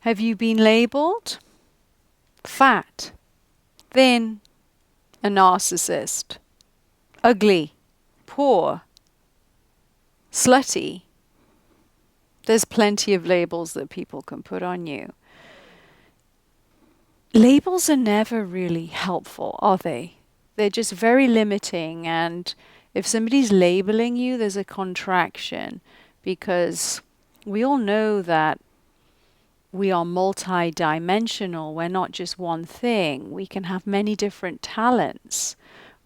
Have you been labeled? Fat, thin, a narcissist, ugly, poor, slutty. There's plenty of labels that people can put on you. Labels are never really helpful, are they? They're just very limiting, and if somebody's labeling you, there's a contraction, because we all know that we are multi-dimensional. We're not just one thing. We can have many different talents.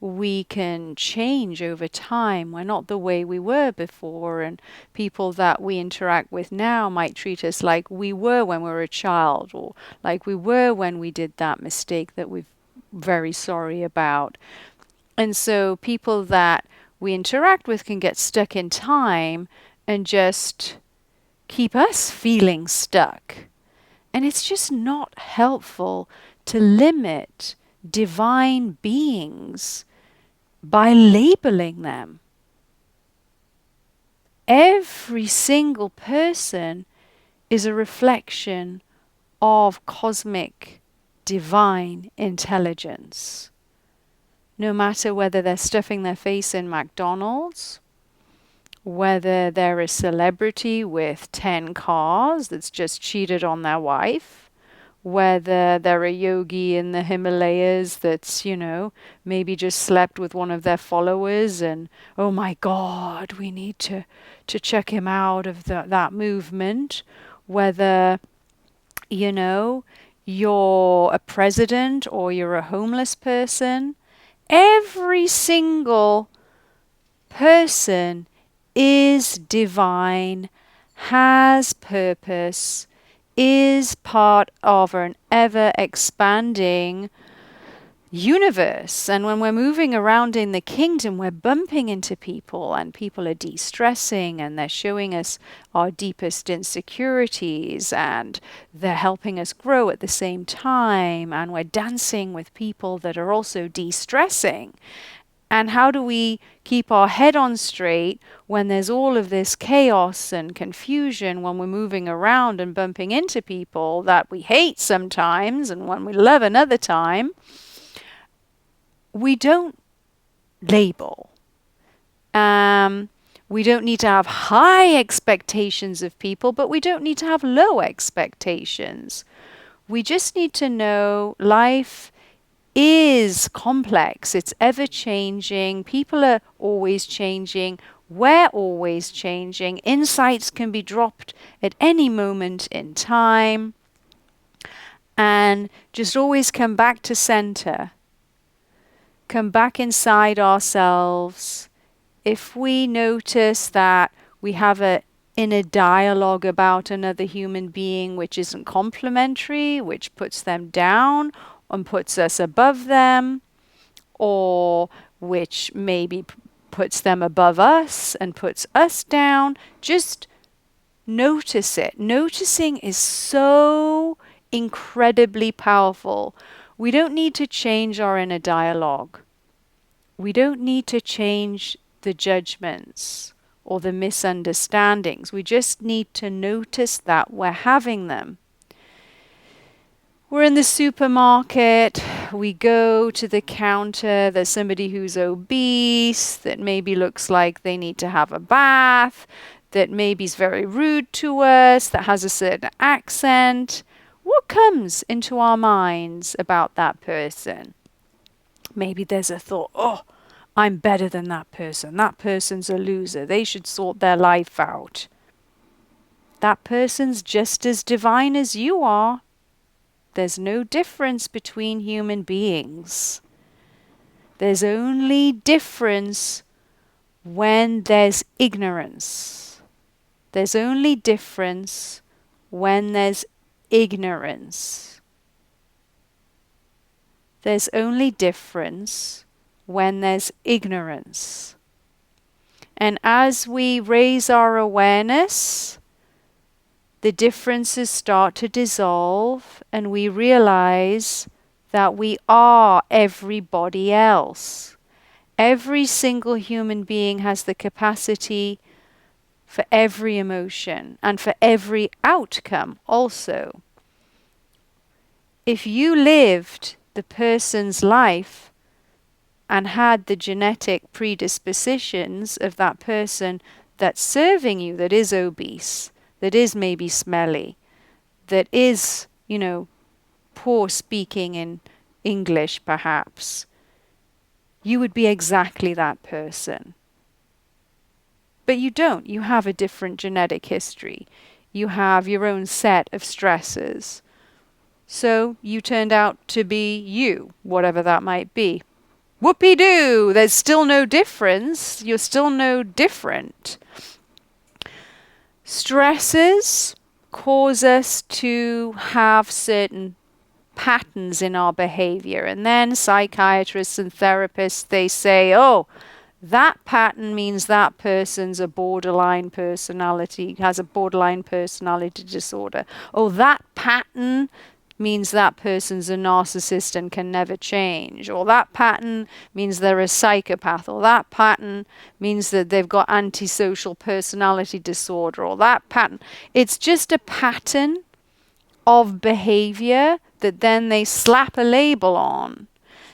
We can change over time. We're not the way we were before, and people that we interact with now might treat us like we were when we were a child, or like we were when we did that mistake that we're very sorry about. And so people that we interact with can get stuck in time and just keep us feeling stuck. And it's just not helpful to limit divine beings by labeling them. Every single person is a reflection of cosmic divine intelligence. No matter whether they're stuffing their face in McDonald's, whether they're a celebrity with 10 cars that's just cheated on their wife, whether they're a yogi in the Himalayas that's, maybe just slept with one of their followers and, oh my God, we need to check him out of that movement, whether, you're a president or you're a homeless person. Every single person is divine, has purpose, is part of an ever-expanding universe. And when we're moving around in the kingdom, we're bumping into people, and people are de-stressing, and they're showing us our deepest insecurities, and they're helping us grow at the same time, and we're dancing with people that are also de-stressing. And how do we keep our head on straight when there's all of this chaos and confusion, when we're moving around and bumping into people that we hate sometimes and when we love another time? We don't label. We don't need to have high expectations of people, but we don't need to have low expectations. We just need to know life is complex. It's ever changing. People are always changing. We're always changing. Insights can be dropped at any moment in time. And just always come back to center. Come back inside ourselves. If we notice that we have a inner dialogue about another human being which isn't complimentary, which puts them down and puts us above them, or which maybe puts them above us and puts us down, just notice it. Noticing is so incredibly powerful. We don't need to change our inner dialogue. We don't need to change the judgments or the misunderstandings. We just need to notice that we're having them. We're in the supermarket, we go to the counter, there's somebody who's obese, that maybe looks like they need to have a bath, that maybe is very rude to us, that has a certain accent. What comes into our minds about that person? Maybe there's a thought, oh, I'm better than that person. That person's a loser. They should sort their life out. That person's just as divine as you are. There's no difference between human beings. There's only difference when there's ignorance. There's only difference when there's ignorance. There's only difference when there's ignorance. And as we raise our awareness, the differences start to dissolve, and we realize that we are everybody else. Every single human being has the capacity for every emotion and for every outcome also. if you lived the person's life and had the genetic predispositions of that person that's serving you, that is obese, that is maybe smelly, that is, poor speaking in English perhaps, you would be exactly that person. But you don't. You have a different genetic history. You have your own set of stresses. So you turned out to be you, whatever that might be. Whoopee-doo! There's still no difference. You're still no different. Stresses cause us to have certain patterns in our behavior. And then psychiatrists and therapists, they say, oh, that pattern means that person's a borderline personality, has a borderline personality disorder. Oh, that pattern means that person's a narcissist and can never change. Or that pattern means they're a psychopath. Or that pattern means that they've got antisocial personality disorder. Or that pattern. It's just a pattern of behavior that then they slap a label on.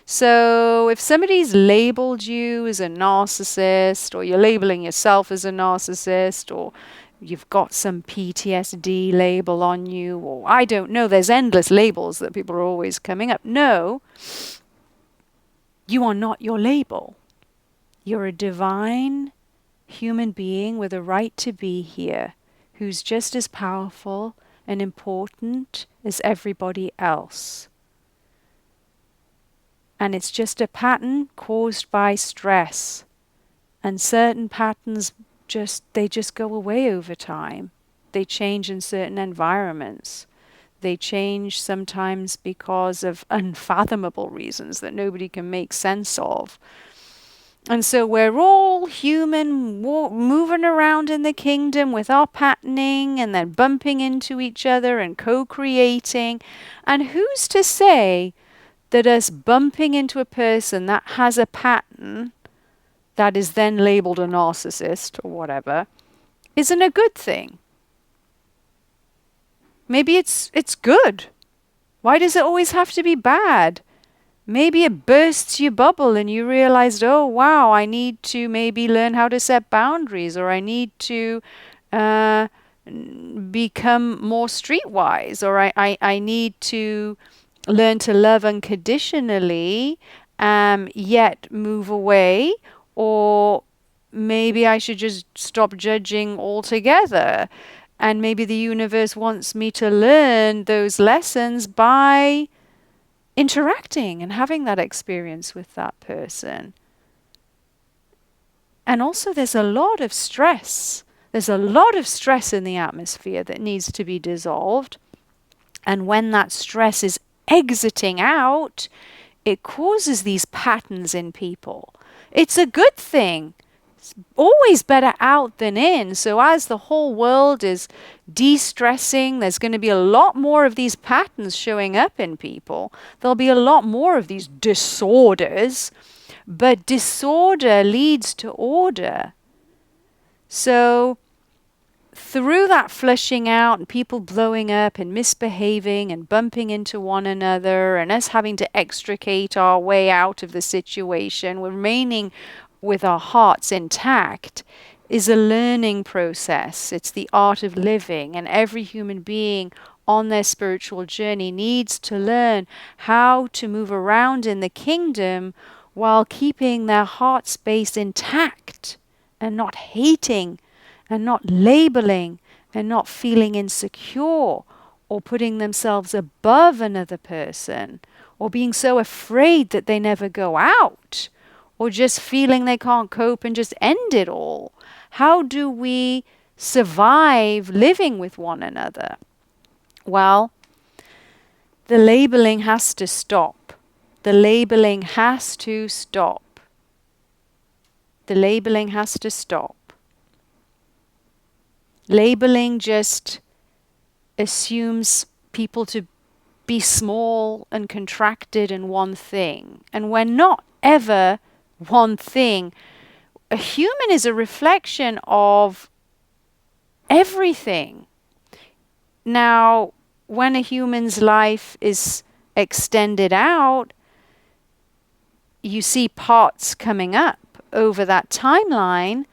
So if somebody's labeled you as a narcissist, or you're labeling yourself as a narcissist, or you've got some PTSD label on you, or I don't know, there's endless labels that people are always coming up. No, you are not your label. You're a divine human being with a right to be here, who's just as powerful and important as everybody else. And it's just a pattern caused by stress. And certain patterns they just go away over time. They change in certain environments. They change sometimes because of unfathomable reasons that nobody can make sense of. And so we're all human, moving around in the kingdom with our patterning and then bumping into each other and co-creating. And who's to say that us bumping into a person that has a pattern that is then labeled a narcissist or whatever isn't a good thing? Maybe it's good. Why does it always have to be bad? Maybe it bursts your bubble and you realized, oh wow, I need to maybe learn how to set boundaries, or I need to become more streetwise, or I need to learn to love unconditionally, yet move away, or maybe I should just stop judging altogether. And maybe the universe wants me to learn those lessons by interacting and having that experience with that person. And also there's a lot of stress. There's a lot of stress in the atmosphere that needs to be dissolved. And when that stress is exiting out, it causes these patterns in people. It's a good thing. It's always better out than in. So as the whole world is de-stressing, there's going to be a lot more of these patterns showing up in people. There'll be a lot more of these disorders, but disorder leads to order. So through that flushing out and people blowing up and misbehaving and bumping into one another and us having to extricate our way out of the situation, remaining with our hearts intact, is a learning process. It's the art of living, and every human being on their spiritual journey needs to learn how to move around in the kingdom while keeping their heart space intact and not hating and not labeling and not feeling insecure or putting themselves above another person or being so afraid that they never go out or just feeling they can't cope and just end it all. How do we survive living with one another? Well, the labeling has to stop. The labeling has to stop. The labeling has to stop. Labeling just assumes people to be small and contracted in one thing. And we're not ever one thing. A human is a reflection of everything. Now, when a human's life is extended out, you see parts coming up over that timeline.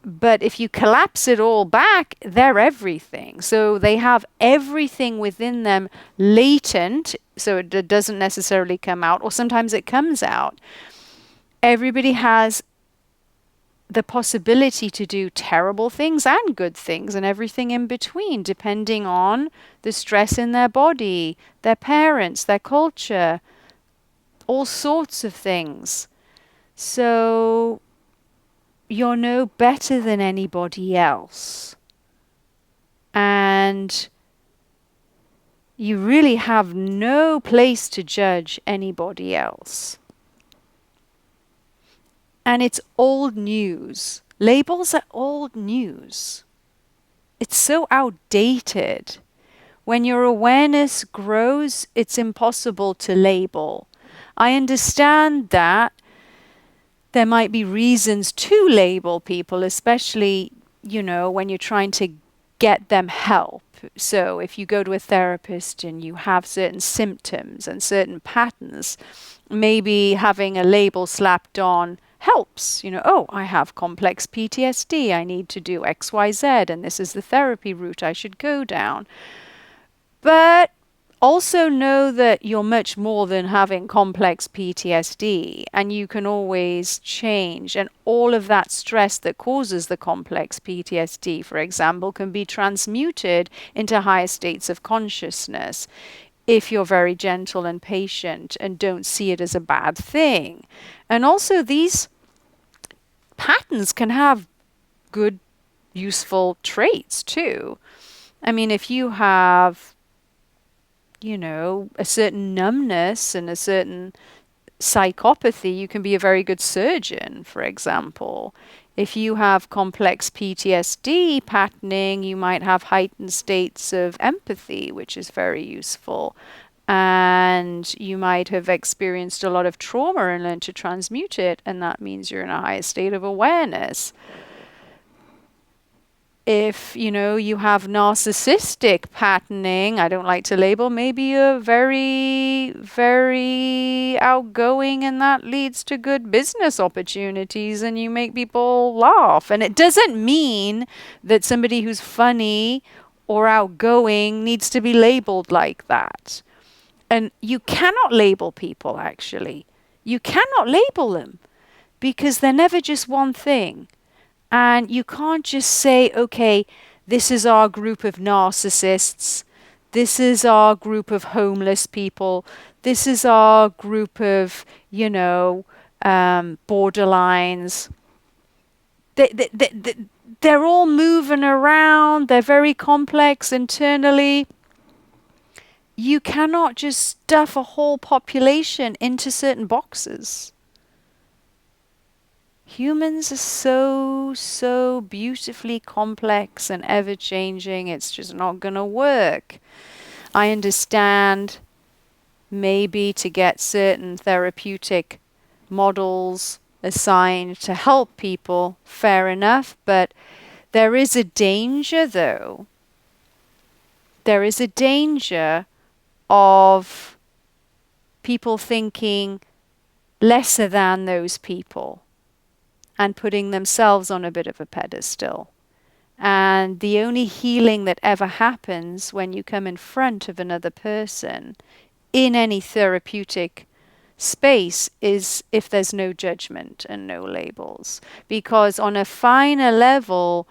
But if you collapse it all back, they're everything. So they have everything within them latent, so it doesn't necessarily come out, or sometimes it comes out. Everybody has the possibility to do terrible things and good things and everything in between, depending on the stress in their body, their parents, their culture, all sorts of things. So you're no better than anybody else. And you really have no place to judge anybody else. And it's old news. Labels are old news. It's so outdated. When your awareness grows, it's impossible to label. I understand that there might be reasons to label people, especially, when you're trying to get them help. So if you go to a therapist and you have certain symptoms and certain patterns, maybe having a label slapped on helps. Oh, I have complex PTSD. I need to do X, Y, Z, and this is the therapy route I should go down. But also know that you're much more than having complex PTSD, and you can always change. And all of that stress that causes the complex PTSD, for example, can be transmuted into higher states of consciousness if you're very gentle and patient and don't see it as a bad thing. And also these patterns can have good, useful traits too. I mean, if you have a certain numbness and a certain psychopathy, you can be a very good surgeon, for example. If you have complex PTSD patterning, you might have heightened states of empathy, which is very useful. And you might have experienced a lot of trauma and learned to transmute it, and that means you're in a higher state of awareness. If, you have narcissistic patterning, I don't like to label, maybe you're very, very outgoing and that leads to good business opportunities and you make people laugh. And it doesn't mean that somebody who's funny or outgoing needs to be labeled like that. And you cannot label people, actually. You cannot label them because they're never just one thing. And you can't just say, okay, this is our group of narcissists. This is our group of homeless people. This is our group of, borderlines. They're all moving around. They're very complex internally. You cannot just stuff a whole population into certain boxes. Humans are so beautifully complex and ever-changing, it's just not going to work. I understand maybe to get certain therapeutic models assigned to help people, fair enough, but there is a danger, though. There is a danger of people thinking lesser than those people and putting themselves on a bit of a pedestal. And the only healing that ever happens when you come in front of another person in any therapeutic space is if there's no judgment and no labels. Because on a finer level,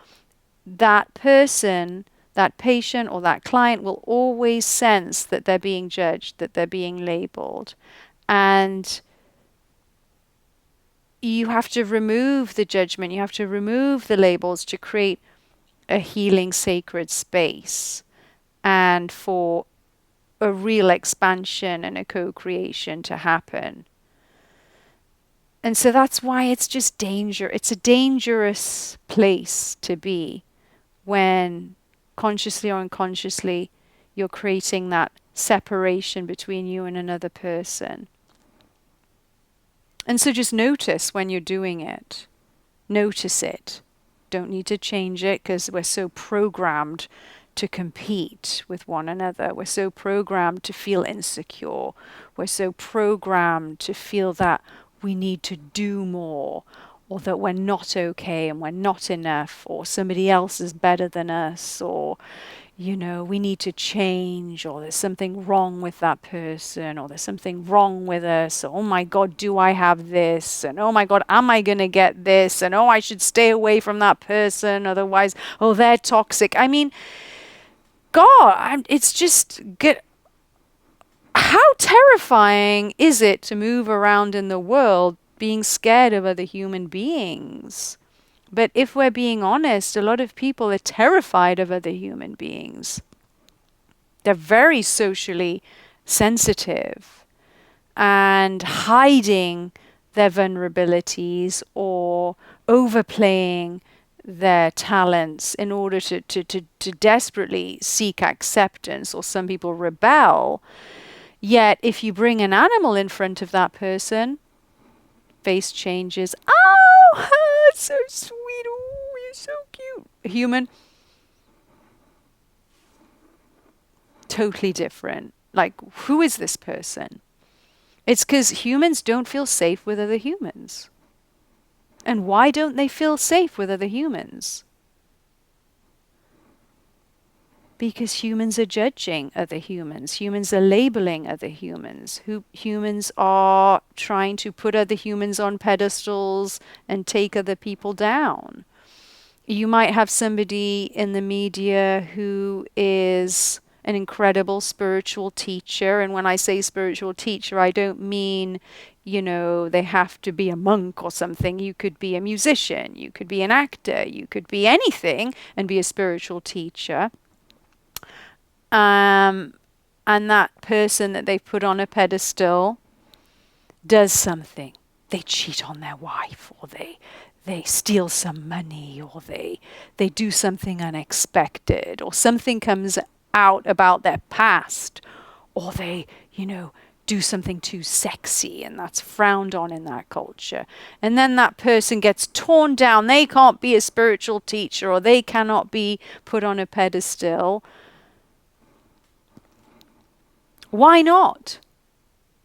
that person, that patient or that client will always sense that they're being judged, that they're being labeled. And you have to remove the judgment, you have to remove the labels to create a healing sacred space and for a real expansion and a co-creation to happen. And so that's why it's just danger. It's a dangerous place to be when consciously or unconsciously you're creating that separation between you and another person. And so just notice when you're doing it. Notice it. Don't need to change it because we're so programmed to compete with one another. We're so programmed to feel insecure. We're so programmed to feel that we need to do more, or that we're not okay and we're not enough, or somebody else is better than us, or we need to change, or there's something wrong with that person, or there's something wrong with us, or, oh my God, do I have this? And oh my God, am I going to get this? And oh, I should stay away from that person, otherwise, oh, they're toxic. I mean, God, it's just good. How terrifying is it to move around in the world being scared of other human beings? But if we're being honest, a lot of people are terrified of other human beings. They're very socially sensitive and hiding their vulnerabilities or overplaying their talents in order to desperately seek acceptance, or some people rebel. Yet if you bring an animal in front of that person, face changes. Oh, it's so sweet. Oh, you're so cute. A human, totally different. Like, who is this person? It's because humans don't feel safe with other humans. And why don't they feel safe with other humans? Because humans are judging other humans. Humans are labeling other humans. Humans are trying to put other humans on pedestals and take other people down. You might have somebody in the media who is an incredible spiritual teacher. And when I say spiritual teacher, I don't mean, they have to be a monk or something. You could be a musician, you could be an actor, you could be anything and be a spiritual teacher. And that person that they put on a pedestal does something. They cheat on their wife, or they steal some money, or they do something unexpected, or something comes out about their past, or they, do something too sexy, and that's frowned on in that culture. And then that person gets torn down. They can't be a spiritual teacher, or they cannot be put on a pedestal. Why not?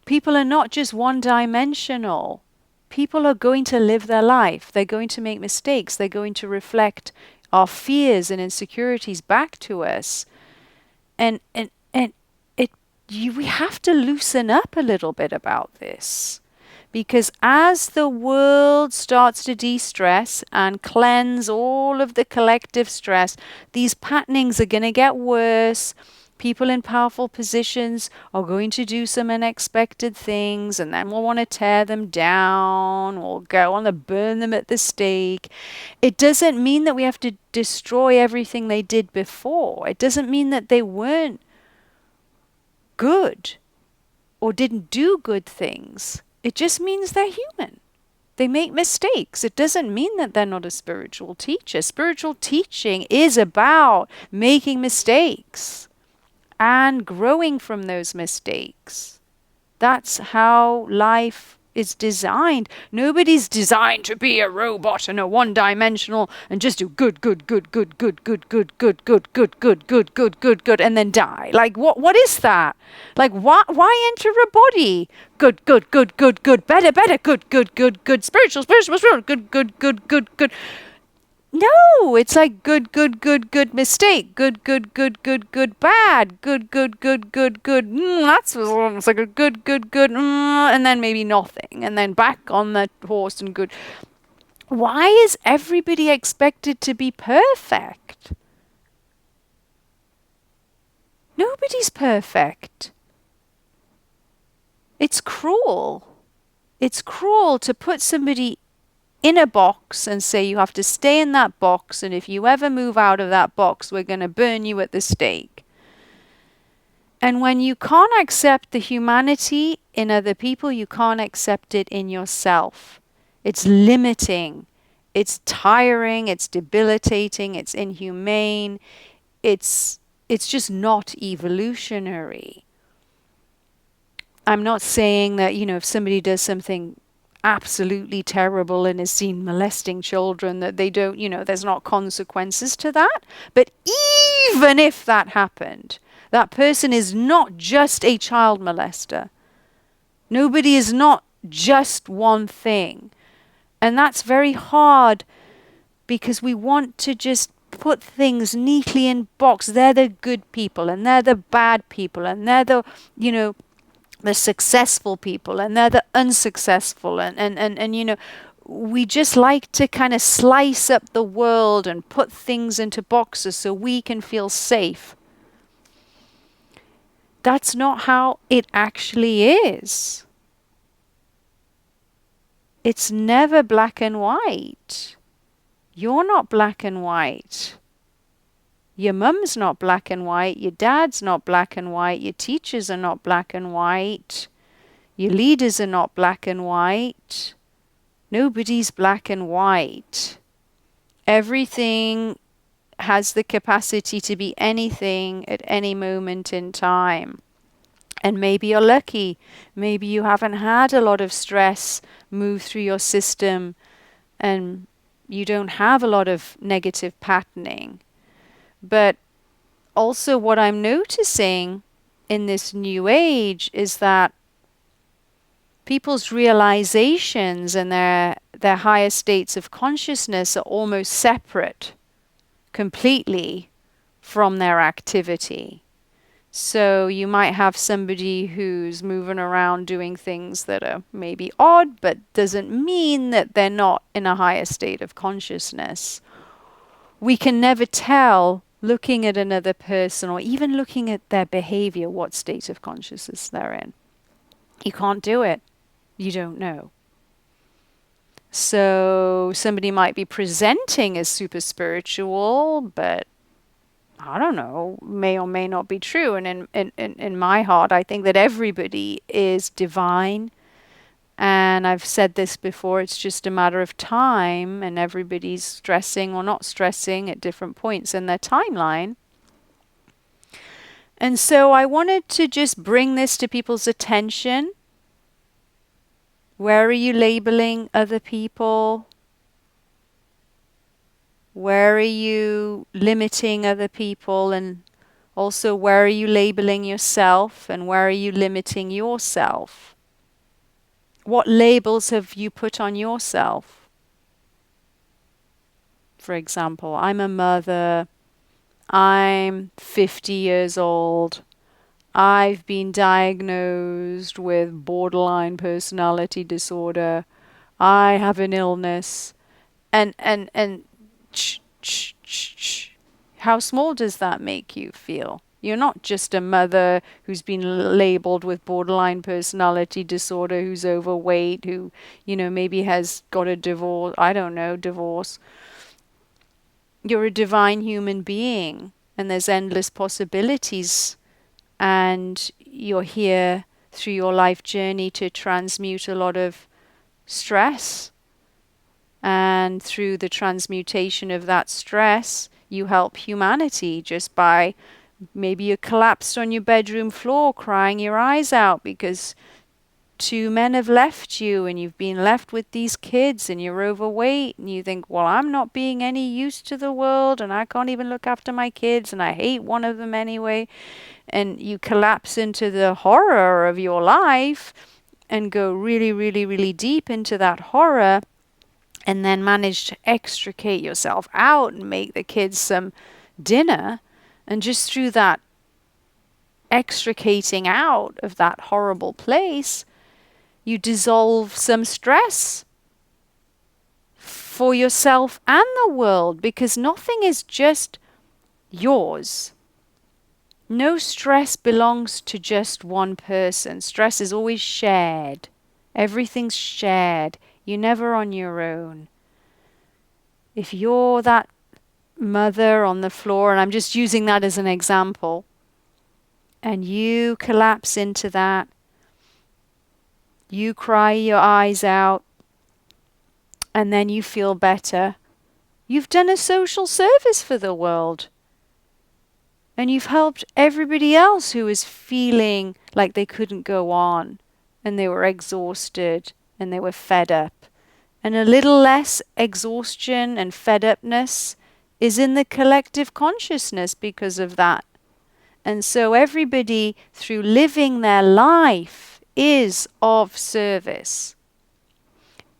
People are not just one-dimensional. People are going to live their life. They're going to make mistakes. They're going to reflect our fears and insecurities back to us. And we have to loosen up a little bit about this. Because as the world starts to de-stress and cleanse all of the collective stress, these patternings are going to get worse. People in powerful positions are going to do some unexpected things, and then we'll want to tear them down or go on to burn them at the stake. It doesn't mean that we have to destroy everything they did before. It doesn't mean that they weren't good or didn't do good things. It just means they're human. They make mistakes. It doesn't mean that they're not a spiritual teacher. Spiritual teaching is about making mistakes and growing from those mistakes. That's how life is designed. Nobody's designed to be a robot and a one-dimensional and just do good, and then die. Like, what is that? Like, why enter a body? Good, better, good, spiritual, good. No, it's like good, mistake, good, bad, good. That's it's like a good, and then maybe nothing, and then back on the horse and good. Why is everybody expected to be perfect? Nobody's perfect. It's cruel. It's cruel to put somebody in a box and say you have to stay in that box, and if you ever move out of that box, we're going to burn you at the stake. And when you can't accept the humanity in other people, you can't accept it in yourself. It's limiting. It's tiring. It's debilitating. It's inhumane. It's just not evolutionary. I'm not saying that, if somebody does something absolutely terrible and is seen molesting children, that they don't, there's not consequences to that. But even if that happened, that person is not just a child molester. Nobody is not just one thing. And that's very hard because we want to just put things neatly in box. They're the good people and they're the bad people and they're the, the successful people and they're the unsuccessful. And we just like to kind of slice up the world and put things into boxes so we can feel safe. That's not how it actually is. It's never black and white. You're not black and white. Your mum's not black and white. Your dad's not black and white. Your teachers are not black and white. Your leaders are not black and white. Nobody's black and white. Everything has the capacity to be anything at any moment in time. And maybe you're lucky. Maybe you haven't had a lot of stress move through your system and you don't have a lot of negative patterning. But also what I'm noticing in this new age is that people's realizations and their higher states of consciousness are almost separate completely from their activity. So you might have somebody who's moving around doing things that are maybe odd, but doesn't mean that they're not in a higher state of consciousness. We can never tell, looking at another person or even looking at their behavior, what state of consciousness they're in. You can't do it. You don't know. So somebody might be presenting as super spiritual, but I don't know, may or may not be true. And in my heart, I think that everybody is divine. And I've said this before, it's just a matter of time, and everybody's stressing or not stressing at different points in their timeline. And so I wanted to just bring this to people's attention. Where are you labeling other people? Where are you limiting other people? And also, where are you labeling yourself? And where are you limiting yourself? What labels have you put on yourself? For example, I'm a mother. I'm 50 years old. I've been diagnosed with borderline personality disorder. I have an illness. And how small does that make you feel? You're not just a mother who's been labeled with borderline personality disorder, who's overweight, who, maybe has got a divorce. I don't know, divorce. You're a divine human being, and there's endless possibilities. And you're here through your life journey to transmute a lot of stress. And through the transmutation of that stress, you help humanity just by, maybe you collapsed on your bedroom floor crying your eyes out because 2 men have left you and you've been left with these kids and you're overweight and you think, well, I'm not being any use to the world and I can't even look after my kids and I hate one of them anyway. And you collapse into the horror of your life and go really, really, really deep into that horror. And then manage to extricate yourself out and make the kids some dinner. And just through that extricating out of that horrible place, you dissolve some stress for yourself and the world, because nothing is just yours. No stress belongs to just one person. Stress is always shared. Everything's shared. You're never on your own. If you're that mother on the floor, and I'm just using that as an example, and you collapse into that, you cry your eyes out, and then you feel better, you've done a social service for the world. And you've helped everybody else who is feeling like they couldn't go on, and they were exhausted, and they were fed up. And a little less exhaustion and fed upness is in the collective consciousness because of that. And so everybody, through living their life, is of service.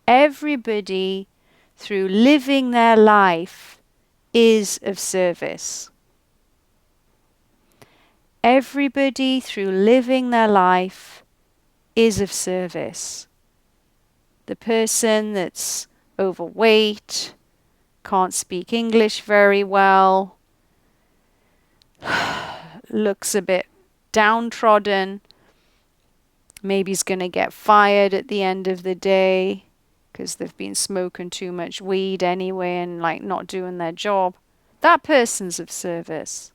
Everybody, through living their life, is of service. Everybody, through living their life, is of service. The person that's overweight, can't speak English very well, looks a bit downtrodden, maybe he's going to get fired at the end of the day because they've been smoking too much weed anyway and like not doing their job. That person's of service.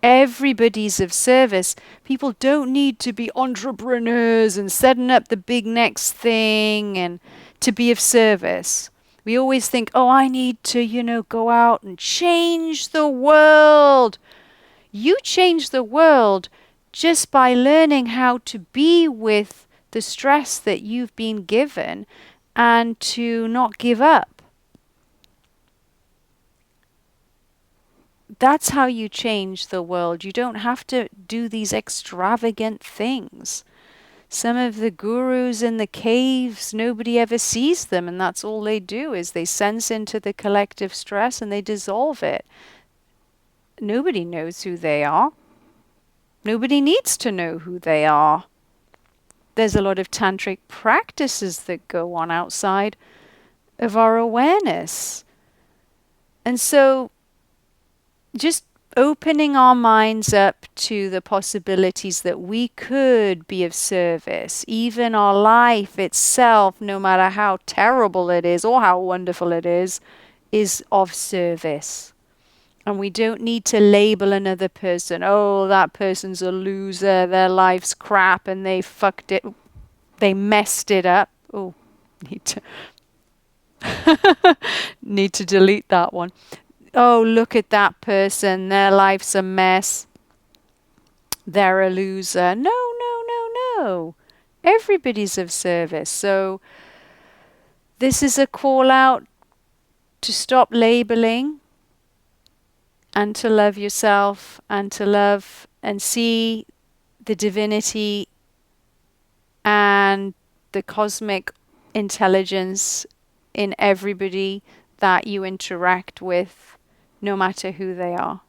Everybody's of service. People don't need to be entrepreneurs and setting up the big next thing and to be of service. We always think, oh, I need to, go out and change the world. You change the world just by learning how to be with the stress that you've been given and to not give up. That's how you change the world. You don't have to do these extravagant things. Some of the gurus in the caves, nobody ever sees them, and that's all they do is they sense into the collective stress and they dissolve it. Nobody knows who they are. Nobody needs to know who they are. There's a lot of tantric practices that go on outside of our awareness. And so just opening our minds up to the possibilities that we could be of service, even our life itself, no matter how terrible it is or how wonderful it is of service. And we don't need to label another person, oh, that person's a loser, their life's crap, and they fucked it, they messed it up. Oh, need to delete that one. Oh, look at that person, their life's a mess, they're a loser. No, no, no, no. Everybody's of service. So this is a call out to stop labeling and to love yourself and to love and see the divinity and the cosmic intelligence in everybody that you interact with, no matter who they are.